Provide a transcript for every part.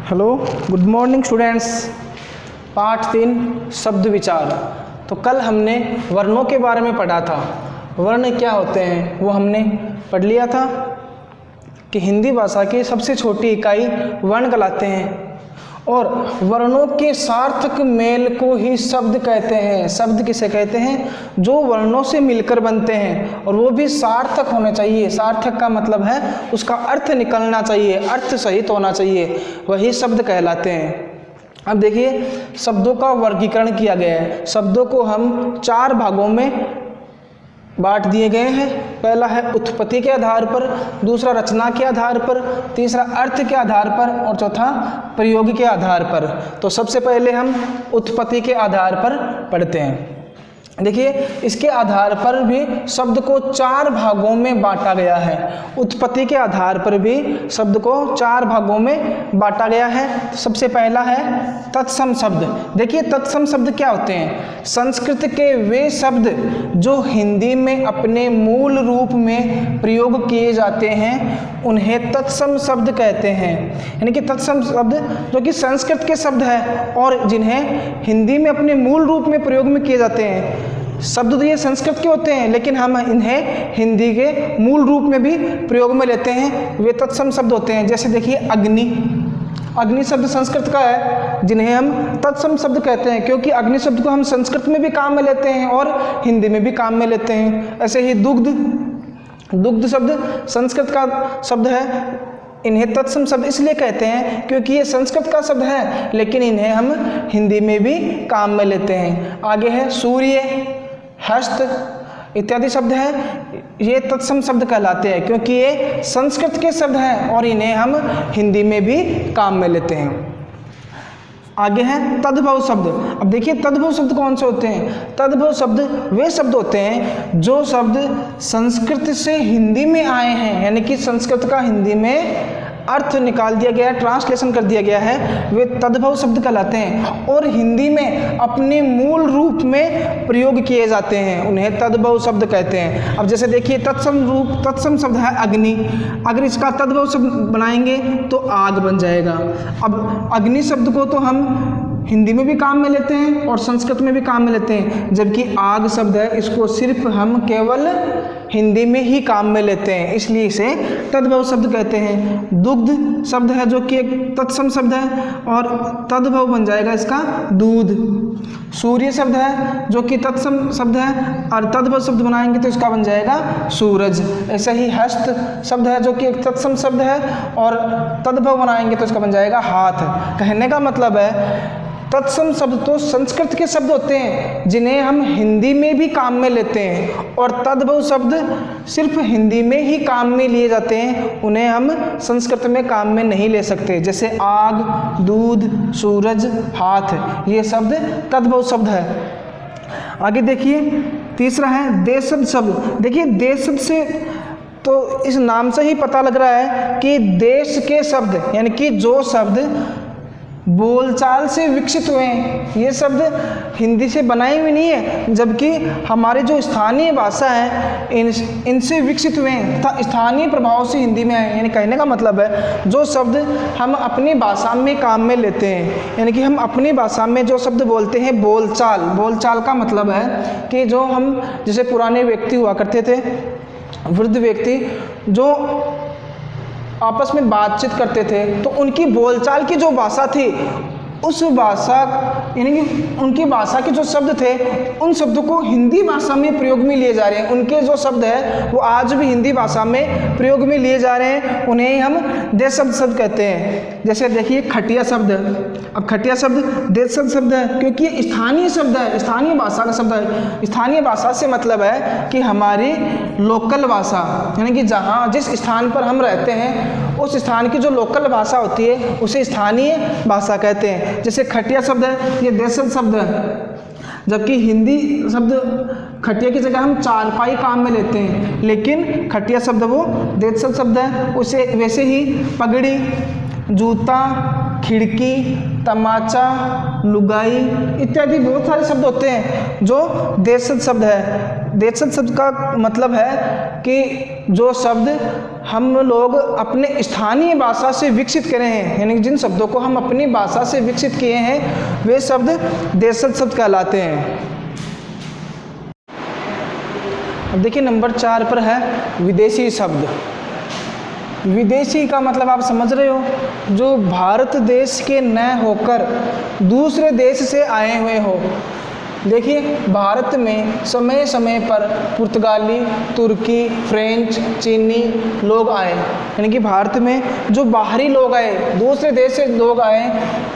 Hello, good morning students. पाठ 3 शब्द विचार। तो कल हमने वर्णों के बारे में पढ़ा था। वर्ण क्या होते हैं वो हमने पढ़ लिया था कि हिंदी भाषा की सबसे छोटी इकाई वर्ण कहलाते हैं और वर्णों के सार्थक मेल को ही शब्द कहते हैं। शब्द किसे कहते हैं? जो वर्णों से मिलकर बनते हैं और वो भी सार्थक होने चाहिए। सार्थक का मतलब है उसका अर्थ निकलना चाहिए, अर्थ सहित होना चाहिए, वही शब्द कहलाते हैं। अब देखिए, शब्दों का वर्गीकरण किया गया है। शब्दों को हम 4 भागों में बांट दिए गए हैं। पहला है उत्पत्ति के आधार पर, दूसरा रचना के आधार पर, तीसरा अर्थ के आधार पर और चौथा प्रयोग के आधार पर। तो सबसे पहले हम उत्पत्ति के आधार पर पढ़ते हैं। देखिए, इसके आधार पर भी शब्द को 4 भागों में बांटा गया है। उत्पत्ति के आधार पर भी शब्द को 4 भागों में बांटा गया है। तो सबसे पहला है तत्सम शब्द। देखिए, तत्सम शब्द क्या होते हैं? संस्कृत के वे शब्द जो हिंदी में अपने मूल रूप में प्रयोग किए जाते हैं उन्हें तत्सम शब्द कहते हैं। यानी कि तत्सम शब्द जो कि संस्कृत के शब्द है और जिन्हें हिंदी में अपने मूल रूप में प्रयोग में किए जाते हैं। शब्द तो ये संस्कृत के होते हैं लेकिन हम इन्हें हिंदी के मूल रूप में भी प्रयोग में लेते हैं, वे तत्सम शब्द होते हैं। जैसे देखिए, अग्नि। अग्नि शब्द संस्कृत का है जिन्हें हम तत्सम शब्द कहते हैं, क्योंकि अग्नि शब्द को हम संस्कृत में भी काम में लेते हैं और हिंदी में भी काम में लेते हैं। ऐसे ही दुग्ध। दुग्ध शब्द संस्कृत का शब्द है, इन्हें तत्सम शब्द इसलिए कहते हैं क्योंकि ये संस्कृत का शब्द है लेकिन इन्हें हम हिंदी में भी काम में लेते हैं। आगे है सूर्य, हस्त इत्यादि शब्द हैं, ये तत्सम शब्द कहलाते हैं क्योंकि ये संस्कृत के शब्द हैं और इन्हें हम हिंदी में भी काम में लेते हैं। आगे है तद्भव शब्द। अब देखिए, तद्भव शब्द कौन से होते हैं? तद्भव शब्द वे शब्द होते हैं जो शब्द संस्कृत से हिंदी में आए हैं, यानी कि संस्कृत का हिंदी में अर्थ निकाल दिया गया है, ट्रांसलेशन कर दिया गया है, वे तद्भव शब्द कहलाते हैं और हिंदी में अपने मूल रूप में प्रयोग किए जाते हैं, उन्हें तद्भव शब्द कहते हैं। अब जैसे देखिए, तत्सम शब्द है अग्नि। अगर इसका तद्भव शब्द बनाएंगे तो आग बन जाएगा। अब अग्नि शब्द को तो हम हिंदी में भी काम में लेते हैं और संस्कृत में भी काम में लेते हैं, जबकि आग शब्द है इसको सिर्फ हम केवल हिंदी में ही काम में लेते हैं, इसलिए इसे तद्भव शब्द कहते हैं। दुग्ध शब्द है जो कि एक तत्सम शब्द है और तद्भव बन जाएगा इसका दूध। सूर्य शब्द है जो कि तत्सम शब्द है और तद्भव शब्द बनाएंगे तो इसका बन जाएगा सूरज। ऐसे ही हस्त शब्द है जो कि एक तत्सम शब्द है और तद्भव बनाएंगे तो इसका बन जाएगा हाथ। कहने का मतलब है तत्सम शब्द तो संस्कृत के शब्द होते हैं जिन्हें हम हिंदी में भी काम में लेते हैं और तद्भव शब्द सिर्फ हिंदी में ही काम में लिए जाते हैं, उन्हें हम संस्कृत में काम में नहीं ले सकते। जैसे आग, दूध, सूरज, हाथ, ये शब्द तद्भव शब्द है। आगे देखिए, तीसरा है देशज शब्द। देखिए, देशज से तो इस नाम से ही पता लग रहा है कि देश के शब्द, यानी कि जो शब्द बोलचाल से विकसित हुए हैं, ये शब्द हिंदी से बनाए हुए नहीं है, जबकि हमारे जो स्थानीय भाषा है इनसे विकसित हुए हैं तथा स्थानीय प्रभाव से हिंदी में आए। यानी कहने का मतलब है जो शब्द हम अपनी भाषा में काम में लेते हैं, यानी कि हम अपनी भाषा में जो शब्द बोलते हैं, बोलचाल। बोलचाल का मतलब है कि जो हम, जैसे पुराने व्यक्ति हुआ करते थे, वृद्ध व्यक्ति जो आपस में बातचीत करते थे, तो उनकी बोलचाल की जो भाषा थी उस भाषा, यानी कि उनकी भाषा के जो शब्द थे उन शब्दों को हिंदी भाषा में प्रयोग में लिए जा रहे हैं। उनके जो शब्द है वो आज भी हिंदी भाषा में प्रयोग में लिए जा रहे हैं, उन्हें हम देशज शब्द कहते हैं। जैसे देखिए, खटिया शब्द। अब खटिया शब्द देशज शब्द है क्योंकि ये स्थानीय शब्द है, स्थानीय भाषा का शब्द है। स्थानीय भाषा से मतलब है कि हमारी लोकल भाषा, यानी कि जहाँ जिस स्थान पर हम रहते हैं उस स्थान की जो लोकल भाषा होती है उसे स्थानीय भाषा कहते हैं। जैसे खटिया शब्द है, ये देशज शब्द है, जबकि हिंदी शब्द खटिया की जगह हम चारपाई काम में लेते हैं, लेकिन खटिया शब्द वो देशज शब्द है। उसे वैसे ही पगड़ी, जूता, खिड़की, तमाचा, लुगाई इत्यादि बहुत सारे शब्द होते हैं जो देशज शब्द है। देशज शब्द का मतलब है कि जो शब्द हम लोग अपने स्थानीय भाषा से विकसित करे हैं, यानी जिन शब्दों को हम अपनी भाषा से विकसित किए हैं वे शब्द देशज शब्द कहलाते हैं। अब देखिए नंबर 4 पर है विदेशी शब्द। विदेशी का मतलब आप समझ रहे हो, जो भारत देश के न होकर दूसरे देश से आए हुए हो। देखिए भारत में समय समय पर पुर्तगाली, तुर्की, फ्रेंच, चीनी लोग आए, यानी कि भारत में जो बाहरी लोग आए, दूसरे देश से लोग आए,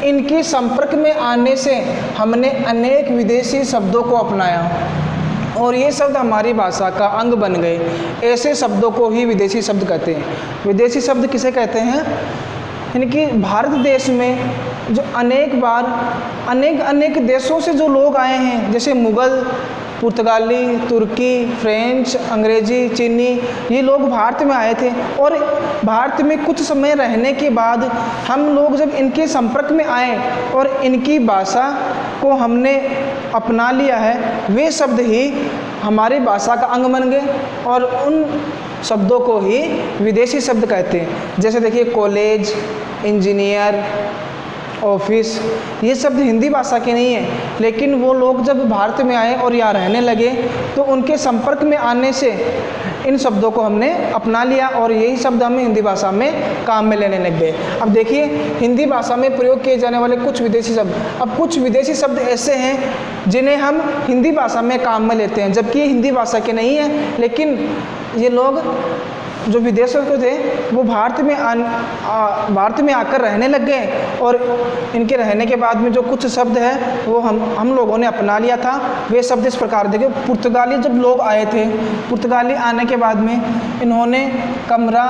इनके संपर्क में आने से हमने अनेक विदेशी शब्दों को अपनाया और ये शब्द हमारी भाषा का अंग बन गए। ऐसे शब्दों को ही विदेशी शब्द कहते हैं। विदेशी शब्द किसे कहते हैं? यानी कि भारत देश में जो अनेक बार अनेक देशों से जो लोग आए हैं, जैसे मुग़ल, पुर्तगाली, तुर्की, फ्रेंच, अंग्रेजी, चीनी, ये लोग भारत में आए थे और भारत में कुछ समय रहने के बाद हम लोग जब इनके संपर्क में आए और इनकी भाषा को हमने अपना लिया है, वे शब्द ही हमारी भाषा का अंग बन गए और उन शब्दों को ही विदेशी शब्द कहते हैं। जैसे देखिए कॉलेज, इंजीनियर, ऑफिस, ये शब्द हिंदी भाषा के नहीं है, लेकिन वो लोग जब भारत में आए और यहाँ रहने लगे तो उनके संपर्क में आने से इन शब्दों को हमने अपना लिया और यही शब्द हमें हिंदी भाषा में काम में लेने लग गए। अब देखिए हिंदी भाषा में प्रयोग किए जाने वाले कुछ विदेशी शब्द, अब कुछ विदेशी शब्द ऐसे हैं जिन्हें हम हिंदी भाषा में काम में लेते हैं, जबकि ये हिंदी भाषा के नहीं है, लेकिन ये लोग जो विदेशों के थे वो भारत में आकर रहने लग गए और इनके रहने के बाद में जो कुछ शब्द है वो हम लोगों ने अपना लिया था। वे शब्द इस प्रकार देखिए, पुर्तगाली जब लोग आए थे, पुर्तगाली आने के बाद में इन्होंने कमरा,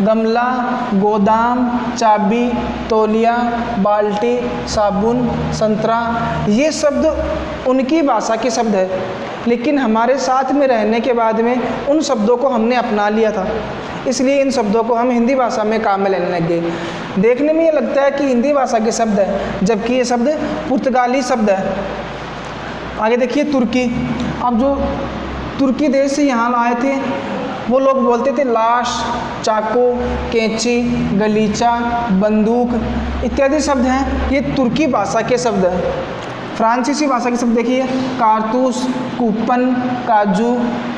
गमला, गोदाम, चाबी, तौलिया, बाल्टी, साबुन, संतरा, ये शब्द उनकी भाषा के शब्द है, लेकिन हमारे साथ में रहने के बाद में उन शब्दों को हमने अपना लिया था, इसलिए इन शब्दों को हम हिंदी भाषा में काम में लेने लग गए। देखने में ये लगता है कि हिंदी भाषा के शब्द है, जबकि ये शब्द पुर्तगाली शब्द है। आगे देखिए तुर्की। अब जो तुर्की देश से यहाँ आए थे वो लोग बोलते थे लाश, चाकू, कैंची, गलीचा, बंदूक इत्यादि शब्द हैं, ये तुर्की भाषा के शब्द हैं। फ्रांसीसी भाषा के शब्द देखिए, कारतूस, कूपन, काजू,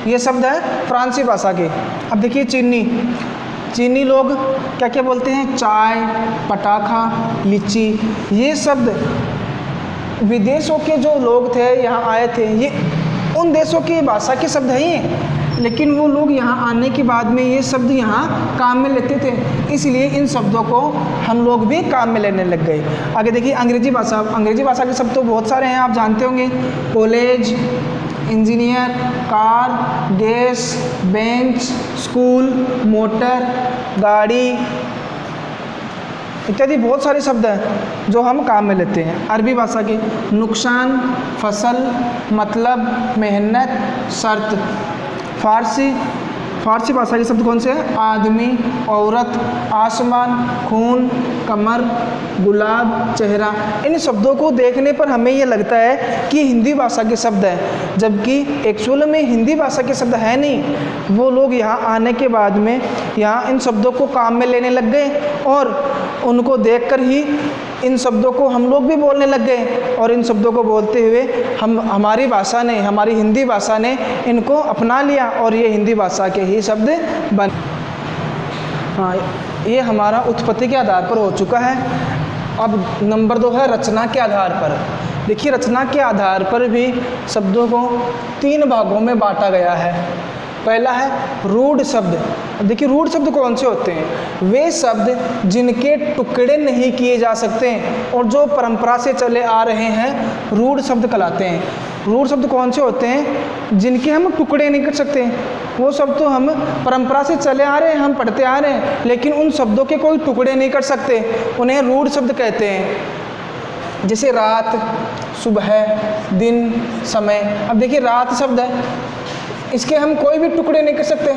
ये शब्द है फ्रांसीसी भाषा के। अब देखिए चीनी लोग क्या क्या बोलते हैं, चाय, पटाखा, लीची, ये शब्द विदेशों के जो लोग थे यहाँ आए थे, ये उन देशों की भाषा के शब्द हैं, लेकिन वो लोग यहाँ आने के बाद में ये शब्द यहाँ काम में लेते थे, इसलिए इन शब्दों को हम लोग भी काम में लेने लग गए। आगे देखिए अंग्रेजी भाषा के शब्द तो बहुत सारे हैं, आप जानते होंगे, college, engineer, car, gas, bench, school, motor, गाड़ी इत्यादि बहुत सारे शब्द हैं जो हम काम में लेते हैं। अरबी भाषा के नुकसान, फसल, मतलब, मेहनत, शर्त। फारसी भाषा के शब्द कौन से हैं, आदमी, औरत, आसमान, खून, कमर, गुलाब, चेहरा। इन शब्दों को देखने पर हमें ये लगता है कि हिंदी भाषा के शब्द हैं, जबकि एक्चुअल में हिंदी भाषा के शब्द है नहीं। वो लोग यहाँ आने के बाद में यहाँ इन शब्दों को काम में लेने लग गए और उनको देखकर ही इन शब्दों को हम लोग भी बोलने लग गए और इन शब्दों को बोलते हुए हमारी भाषा ने, हमारी हिंदी भाषा ने इनको अपना लिया और ये हिंदी भाषा के ही शब्द बन। हाँ, ये हमारा उत्पत्ति के आधार पर हो चुका है। अब नंबर 2 है रचना के आधार पर। देखिए रचना के आधार पर भी शब्दों को 3 भागों में बांटा गया है। पहला है रूढ़ शब्द। देखिए रूढ़ शब्द कौन से होते हैं, वे शब्द जिनके टुकड़े नहीं किए जा सकते और जो परंपरा से चले आ रहे हैं रूढ़ शब्द कहलाते हैं। रूढ़ शब्द कौन से होते हैं, जिनके हम टुकड़े नहीं कर सकते, वो शब्द तो हम परंपरा से चले आ रहे हैं, हम पढ़ते आ रहे हैं, लेकिन उन शब्दों के कोई टुकड़े नहीं कर सकते, उन्हें रूढ़ शब्द कहते हैं। जैसे रात, सुबह, दिन, समय। अब देखिए रात शब्द है, इसके हम कोई भी टुकड़े नहीं कर सकते,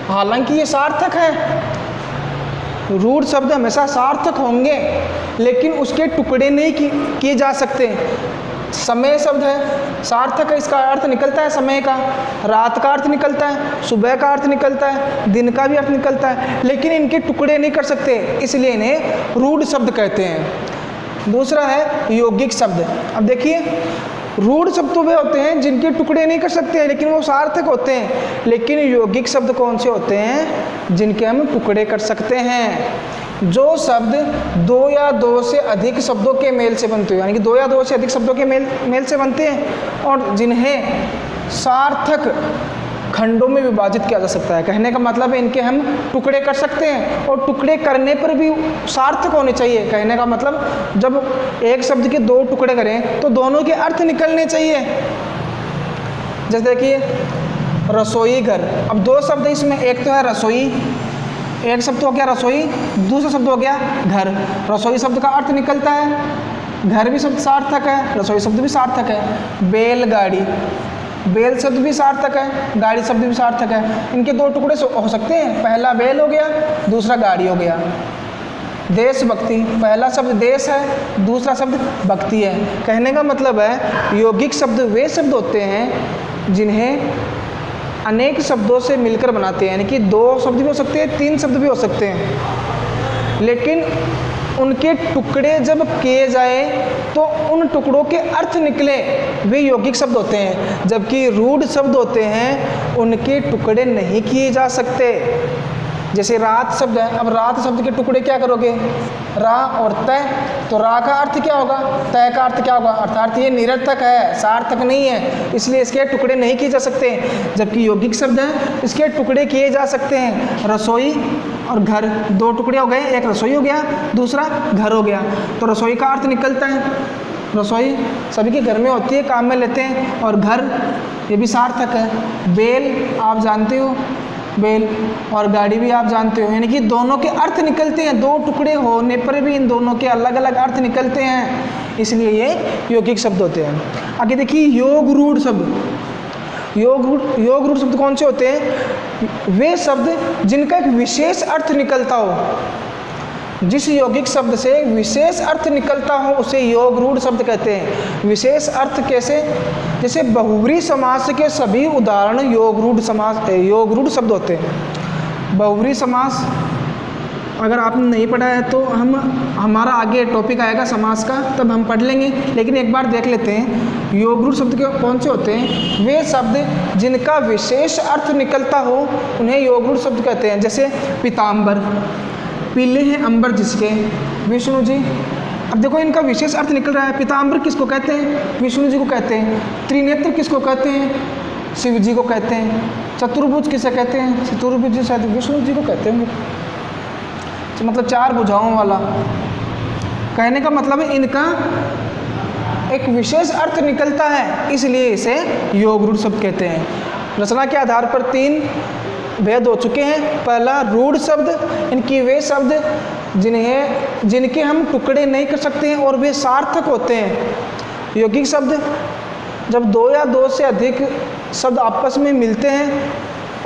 हालांकि ये सार्थक है। रूढ़ शब्द हमेशा सार्थक होंगे, लेकिन उसके टुकड़े नहीं किए जा सकते। समय शब्द है, सार्थक है, इसका अर्थ निकलता है समय का, रात का अर्थ निकलता है, सुबह का अर्थ निकलता है, दिन का भी अर्थ निकलता है, लेकिन इनके टुकड़े नहीं कर सकते, इसलिए इन्हें रूढ़ शब्द कहते हैं। दूसरा है यौगिक शब्द। अब देखिए, रूढ़ शब्द तो वे होते हैं जिनके टुकड़े नहीं कर सकते हैं लेकिन वो सार्थक होते हैं, लेकिन यौगिक शब्द कौन से होते हैं? जिनके हम टुकड़े कर सकते हैं। जो शब्द दो या दो से अधिक शब्दों के मेल से बनते हैं, यानी कि दो या दो से अधिक शब्दों के मेल से बनते हैं, और जिन्हें सार्थक खंडों में विभाजित किया जा सकता है। कहने का मतलब है इनके हम टुकड़े कर सकते हैं, और टुकड़े करने पर भी सार्थक होने चाहिए। कहने का मतलब जब एक शब्द के दो टुकड़े करें तो दोनों के अर्थ निकलने चाहिए। जैसे देखिए रसोई घर, अब दो शब्द इसमें, एक तो है रसोई, एक शब्द हो गया रसोई, दूसरा शब्द हो गया घर। रसोई शब्द का अर्थ निकलता है, घर भी शब्द सार्थक है, रसोई शब्द भी सार्थक है। बैलगाड़ी, बैल शब्द भी सार्थक है, गाड़ी शब्द भी सार्थक है। इनके दो टुकड़े हो सकते हैं, पहला बैल हो गया, दूसरा गाड़ी हो गया। देशभक्ति, पहला शब्द देश है, दूसरा शब्द भक्ति है। कहने का मतलब है यौगिक शब्द वे शब्द होते हैं जिन्हें अनेक शब्दों से मिलकर बनाते हैं, यानी कि दो शब्द भी हो सकते हैं, तीन शब्द भी हो सकते हैं, लेकिन उनके टुकड़े जब किए जाए तो उन टुकड़ों के अर्थ निकले, वे यौगिक शब्द होते हैं। जबकि रूढ़ शब्द होते हैं उनके टुकड़े नहीं किए जा सकते। जैसे रात शब्द है, अब रात शब्द के टुकड़े क्या करोगे? रा और तय, तो रा का अर्थ क्या होगा, तय का अर्थ क्या होगा? अर्थात ये निरर्थक है, सार्थक नहीं है, इसलिए इसके टुकड़े नहीं किए जा सकते। जबकि यौगिक शब्द है, इसके टुकड़े किए जा सकते हैं। रसोई और घर, दो टुकड़े हो गए, एक रसोई हो गया, दूसरा घर हो गया, तो रसोई का अर्थ निकलता है। रसोई सभी के घर में होती है, काम में लेते हैं, और घर ये भी सार्थक है। बैल आप जानते हो, बैल, और गाड़ी भी आप जानते हो, यानी कि दोनों के अर्थ निकलते हैं। दो टुकड़े होने पर भी इन दोनों के अलग अलग अर्थ निकलते हैं, इसलिए ये यौगिक शब्द होते हैं। आगे देखिए योग रूढ़ शब्द। योग रूढ़ शब्द कौन से होते हैं? वे शब्द जिनका एक विशेष अर्थ निकलता हो। जिस यौगिक शब्द से विशेष अर्थ निकलता हो उसे योग रूढ़ शब्द कहते हैं। विशेष अर्थ कैसे? जैसे बहुव्रीहि समास के सभी उदाहरण योग रूढ़ शब्द होते हैं। बहुव्रीहि समास अगर आपने नहीं पढ़ा है तो हमारा आगे टॉपिक आएगा समास का, तब हम पढ़ लेंगे, लेकिन एक बार देख लेते हैं योग रूढ़ शब्द के कौन से होते हैं। वे शब्द जिनका विशेष अर्थ निकलता हो उन्हें योग रूढ़ शब्द कहते हैं। जैसे पीताम्बर, पीले हैं अंबर जिसके, विष्णु जी। अब देखो इनका विशेष अर्थ निकल रहा है। पीताम्बर किसको कहते हैं? विष्णु जी को कहते हैं। त्रिनेत्र किसको कहते हैं? शिव जी को कहते हैं। चतुर्भुज किसे कहते हैं? चतुर्भुज जी शायद विष्णु जी को कहते हैं, मतलब चार भुजाओं वाला। कहने का मतलब है इनका एक विशेष अर्थ निकलता है, इसलिए इसे योग रूढ़ शब्द कहते हैं। रचना के आधार पर तीन भेद हो चुके हैं। पहला रूढ़ शब्द, इनकी वे शब्द जिनके हम टुकड़े नहीं कर सकते हैं और वे सार्थक होते हैं। यौगिक शब्द जब दो या दो से अधिक शब्द आपस में मिलते हैं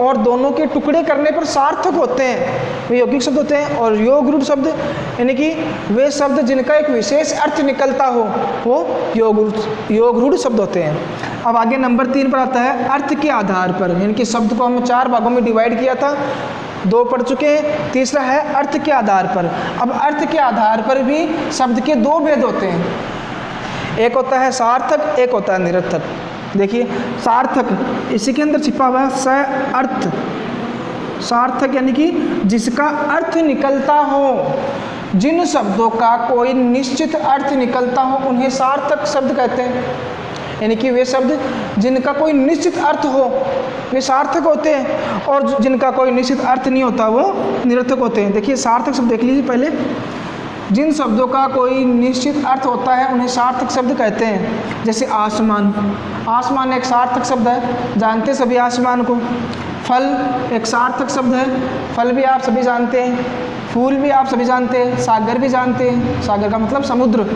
और दोनों के टुकड़े करने पर सार्थक होते हैं, वे यौगिक शब्द होते हैं। और योग रूढ़ शब्द यानी कि वे शब्द जिनका एक विशेष अर्थ निकलता हो वो योग रूढ़ शब्द होते हैं। अब आगे नंबर 3 पर आता है अर्थ के आधार पर, यानी कि शब्द को हम 4 भागों में डिवाइड किया था, 2 पढ़ चुके हैं। तीसरा है अर्थ के आधार पर। अब अर्थ के आधार पर भी शब्द के 2 भेद होते हैं, एक होता है सार्थक, एक होता है निरर्थक। देखिए सार्थक इसी के अंदर छिपा हुआ है स अर्थ। सार्थक यानी कि जिसका अर्थ निकलता हो। जिन शब्दों का कोई निश्चित अर्थ निकलता हो उन्हें सार्थक शब्द कहते हैं, यानी कि वे शब्द जिनका कोई निश्चित अर्थ हो वे सार्थक होते हैं, और जिनका कोई निश्चित अर्थ नहीं होता वो निरर्थक होते हैं। देखिए सार्थक शब्द देख लीजिए पहले। जिन शब्दों का कोई निश्चित अर्थ होता है उन्हें सार्थक शब्द कहते हैं। जैसे आसमान, आसमान एक सार्थक शब्द है, जानते सभी आसमान को। फल एक सार्थक शब्द है, फल भी आप सभी जानते हैं। फूल भी आप सभी जानते हैं। सागर भी जानते हैं, सागर का मतलब समुद्र,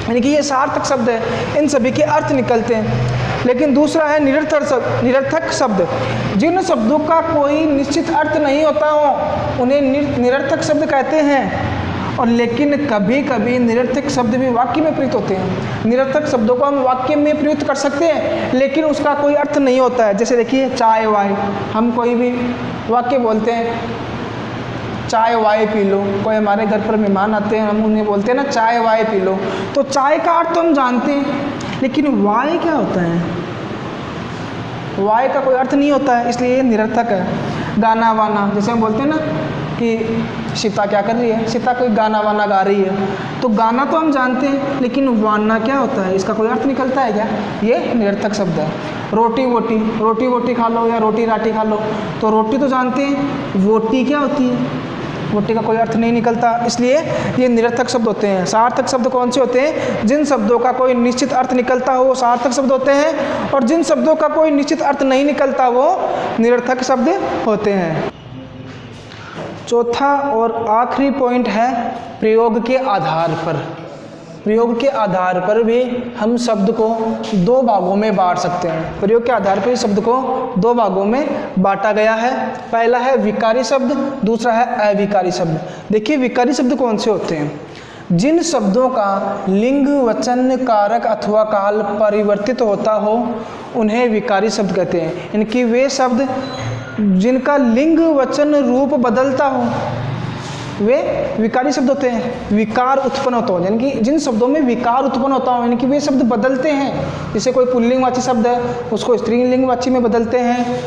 यानी कि ये सार्थक शब्द है, इन सभी के अर्थ निकलते हैं। लेकिन दूसरा है निरर्थक शब्द। जिन शब्दों का कोई निश्चित अर्थ नहीं होता हो उन्हें निरर्थक शब्द कहते हैं। और लेकिन कभी कभी निरर्थक शब्द भी वाक्य में प्रयुक्त होते हैं। निरर्थक शब्दों को हम वाक्य में प्रयुक्त कर सकते हैं लेकिन उसका कोई अर्थ नहीं होता है। जैसे देखिए चाय वाय, हम कोई भी वाक्य बोलते हैं चाय वाय पी लो, कोई हमारे घर पर मेहमान आते हैं हम उन्हें बोलते हैं ना चाय वाय पी लो, तो चाय का अर्थ तो हम जानते हैं लेकिन वाय क्या होता है, वाय का कोई अर्थ नहीं होता है, इसलिए ये निरर्थक है। गाना वाना, जैसे हम बोलते हैं ना कि सीता क्या कर रही है, सीता कोई गाना वाना गा रही है, तो गाना तो हम जानते हैं लेकिन वाना क्या होता है, इसका कोई अर्थ निकलता है क्या, ये निरर्थक शब्द है। रोटी वोटी, रोटी वोटी खा लो या रोटी राटी खा लो, तो रोटी तो जानते हैं, वोटी क्या होती है, वोटी का कोई अर्थ नहीं निकलता, इसलिए ये निरर्थक शब्द होते हैं। सार्थक शब्द कौन से होते हैं, जिन शब्दों का कोई निश्चित अर्थ निकलता हो वो सार्थक शब्द होते हैं, और जिन शब्दों का कोई निश्चित अर्थ नहीं निकलता वो निरर्थक शब्द होते हैं। चौथा और आखिरी पॉइंट है प्रयोग के आधार पर। प्रयोग के आधार पर भी हम शब्द को दो भागों में बांट सकते हैं। प्रयोग के आधार पर शब्द को दो भागों में बांटा गया है। पहला है विकारी शब्द, दूसरा है अविकारी शब्द। देखिए विकारी शब्द कौन से होते हैं, जिन शब्दों का लिंग वचन कारक अथवा काल परिवर्तित होता हो उन्हें विकारी शब्द कहते हैं। इनकी वे शब्द जिनका लिंग वचन रूप बदलता हो वे विकारी शब्द होते हैं। विकार उत्पन्न होता हो, यानी कि जिन शब्दों में विकार उत्पन्न होता हो यानी कि वे शब्द बदलते हैं। जैसे कोई पुल्लिंगवाची शब्द है उसको स्त्रीलिंगवाची में बदलते हैं,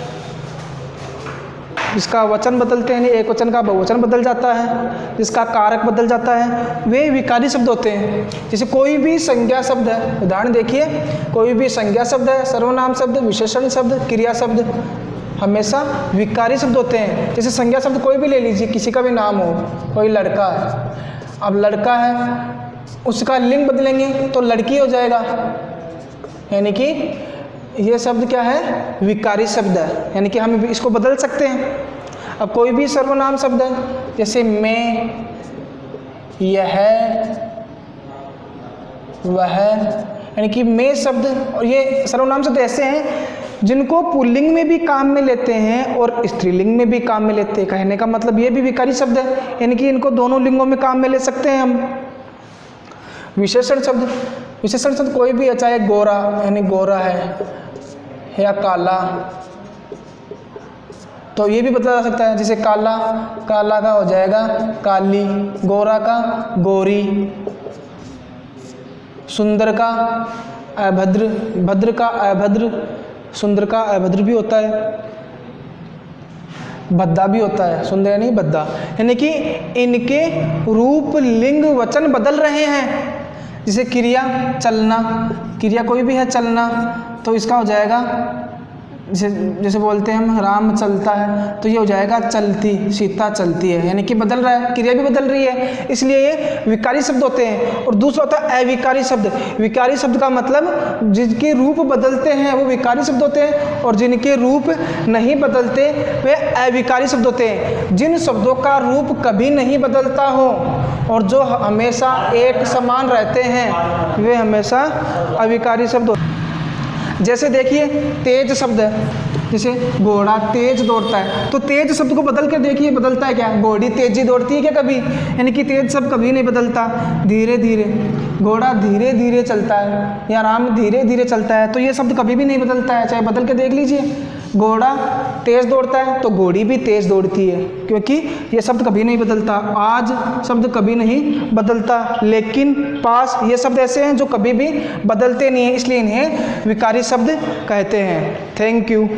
जिसका वचन बदलते हैं, एक वचन का बहुवचन बदल जाता है, जिसका कारक बदल जाता है, वे विकारी शब्द होते हैं। जैसे कोई भी संज्ञा शब्द है, उदाहरण देखिए, कोई भी संज्ञा शब्द है, सर्वनाम शब्द, विशेषण शब्द, क्रिया शब्द हमेशा विकारी शब्द होते हैं। जैसे संज्ञा शब्द कोई भी ले लीजिए, किसी का भी नाम हो, कोई लड़का है, अब लड़का है उसका लिंग बदलेंगे तो लड़की हो जाएगा, यानी कि ये शब्द क्या है, विकारी शब्द है, यानी कि हम इसको बदल सकते हैं। अब कोई भी सर्वनाम शब्द है, जैसे मैं, यह, वह, यानी कि मैं शब्द और ये सर्वनाम शब्द ऐसे हैं जिनको पुल्लिंग में भी काम में लेते हैं और स्त्रीलिंग में भी काम में लेते हैं। कहने का मतलब ये भी विकारी शब्द है, यानी कि इनको दोनों लिंगों में काम में ले सकते हैं हम। विशेषण शब्द, विशेषण शब्द कोई भी है, चाहे गोरा यानी गोरा है या काला, तो ये भी बदला जा सकता है। जैसे काला, काला का हो जाएगा काली, गोरा का गोरी, सुंदर का अभद्र, भद्र का अभद्र, सुंदर का अभद्र भी होता है, भद्दा भी होता है, सुंदर नहीं भद्दा, यानी कि इनके रूप लिंग वचन बदल रहे हैं। जैसे क्रिया चलना, क्रिया कोई भी है चलना, तो इसका हो जाएगा जैसे बोलते हैं हम राम चलता है, तो ये हो जाएगा चलती, सीता चलती है, यानी कि बदल रहा है, क्रिया भी बदल रही है, इसलिए ये विकारी शब्द होते हैं। और दूसरा होता है अविकारी शब्द। विकारी शब्द का मतलब जिनके रूप बदलते हैं वो विकारी शब्द होते हैं, और जिनके रूप नहीं बदलते वे अविकारी शब्द होते हैं। जिन शब्दों का रूप कभी नहीं बदलता हो और जो हमेशा एक समान रहते हैं वे हमेशा अविकारी शब्द होते हैं। जैसे देखिए तेज शब्द है, जैसे घोड़ा तेज दौड़ता है, तो तेज शब्द को बदल कर देखिए बदलता है क्या, घोड़ी तेजी दौड़ती है क्या कभी, यानी कि तेज शब्द कभी नहीं बदलता। धीरे धीरे, घोड़ा धीरे धीरे चलता है या राम धीरे धीरे चलता है, तो ये शब्द कभी भी नहीं बदलता है, चाहे बदल के देख लीजिए। घोड़ा तेज दौड़ता है तो घोड़ी भी तेज दौड़ती है, क्योंकि ये शब्द कभी नहीं बदलता। आज शब्द कभी नहीं बदलता, लेकिन पास ये शब्द ऐसे हैं जो कभी भी बदलते नहीं हैं, इसलिए इन्हें विकारी शब्द कहते हैं। Thank you.